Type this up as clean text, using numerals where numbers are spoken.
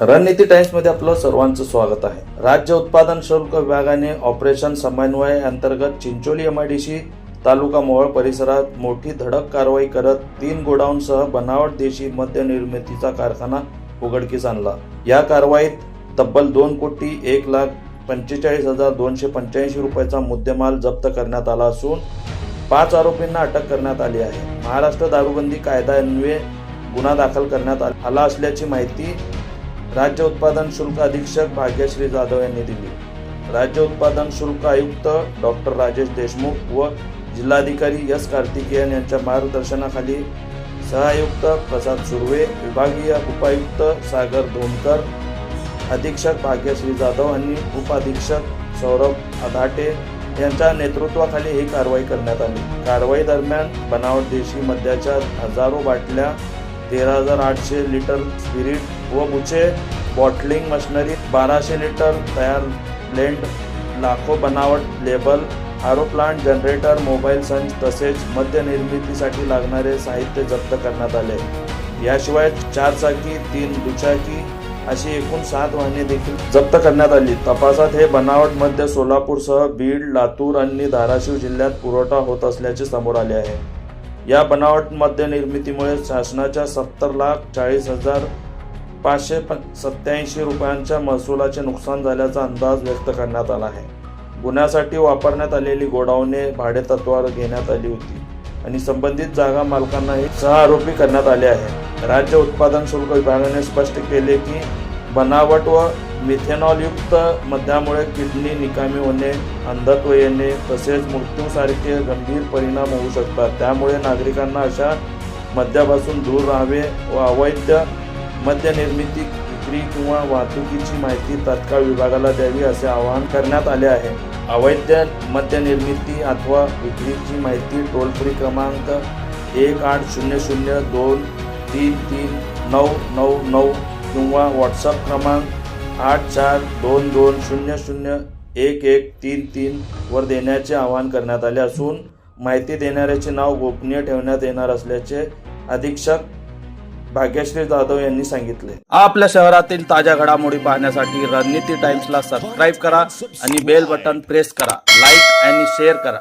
रणनीती टाइम्स मध्ये आपलं सर्वांचं स्वागत आहे। राज्य उत्पादन शुल्क विभागाने ऑपरेशन समन्वय अंतर्गत चिंचोली एमआयडीसी तालुका मोहोळ परिसरात मोठी धडक कारवाई करत 3 गोडाऊनसह बनावट देशी मद्य निर्मितीचा कारखाना उघडकीस आणला। या कारवाईत तब्बल 2,01,45,285 रुपयाचा मुद्देमाल जप्त करण्यात आला असून 5 आरोपींना अटक करण्यात आली आहे। महाराष्ट्र दारूबंदी कायद्यान्वये गुन्हा दाखल करण्यात आला असल्याची माहिती राज्य उत्पादन शुल्क अधीक्षक भाग्यश्री जाधव यांनी दिली। राज्य उत्पादन शुल्क आयुक्त डॉक्टर राजेश देशमुख व जिल्हाधिकारी एस कार्तिकेयन यांच्या मार्गदर्शनाखाली सहआयुक्त प्रसाद सुर्वे, विभागीय उपायुक्त सागर धोंडकर, अधीक्षक भाग्यश्री जाधव आणि उपाधीक्षक सौरभ अधाटे यांच्या नेतृत्वाखाली ही कारवाई करण्यात आली। कारवाई दरम्यान बनावट देशी मद्याच्या हजारो बाटल्या, 13,800 लिटर स्पिरिट व बुचे, बॉटलिंग मशिनरी, 1200 लिटर तयार ब्लेंड, लाखो बनावट लेबल, आरो प्लांट, जनरेटर, मोबाईल संच तसेच मद्य निर्मितीसाठी लागणारे साहित्य जप्त करण्यात आले। याशिवाय 4 चाकी, 3 दुचाकी अशी एकूण 7 वाहने देखील जप्त करण्यात आली। तपासात हे बनावट मद्य सोलापूरसह बीड, लातूर आणि धाराशिव जिल्ह्यात पुरवठा होत असल्याचे समोर आले आहे। या बनावट मद्य निर्मितीमुळे शासनाच्या 70,40,587 रुपयांच्या महसुलाचे नुकसान झाल्याचा अंदाज व्यक्त करण्यात आला आहे। गुन्ह्यासाठी वापरण्यात आलेली गोडाऊने भाडेतत्त्वावर घेण्यात आली होती आणि संबंधित जागा मालकांनाही सहआरोपी करण्यात आले आहे। राज्य उत्पादन शुल्क विभागाने स्पष्ट केले की बनावट व मिथेनॉलयुक्त मद्यामुळे किडनी निकामी होणे, अंधत्व येणे तसेच मृत्यूसारखे गंभीर परिणाम होऊ शकतात। त्यामुळे नागरिकांना अशा मद्यापासून दूर राहावे व अवैध मद्य निर्मिती, विक्री किंवा वाहतुकीची माहिती तात्काळ विभागाला द्यावी असे आवाहन करण्यात आले आहे। अवैध मद्य निर्मिती अथवा विक्रीची माहिती टोल फ्री क्रमांक 1800233999 किंवा व्हॉट्सअप क्रमांक 8422001133 वर देण्याचे आवाहन करण्यात आले असून माहिती देणाऱ्याचे नाव गोपनीय ठेवण्यात येणार असल्याचे अधीक्षक भाग्यश्री जाधव यांनी सांगितले। आपल्या शहरातील ताज्या घडामोडी पाहण्यासाठी रणनीती टाइम्सला सबस्क्राइब करा आणि बेल बटन प्रेस करा, लाईक आणि शेअर करा।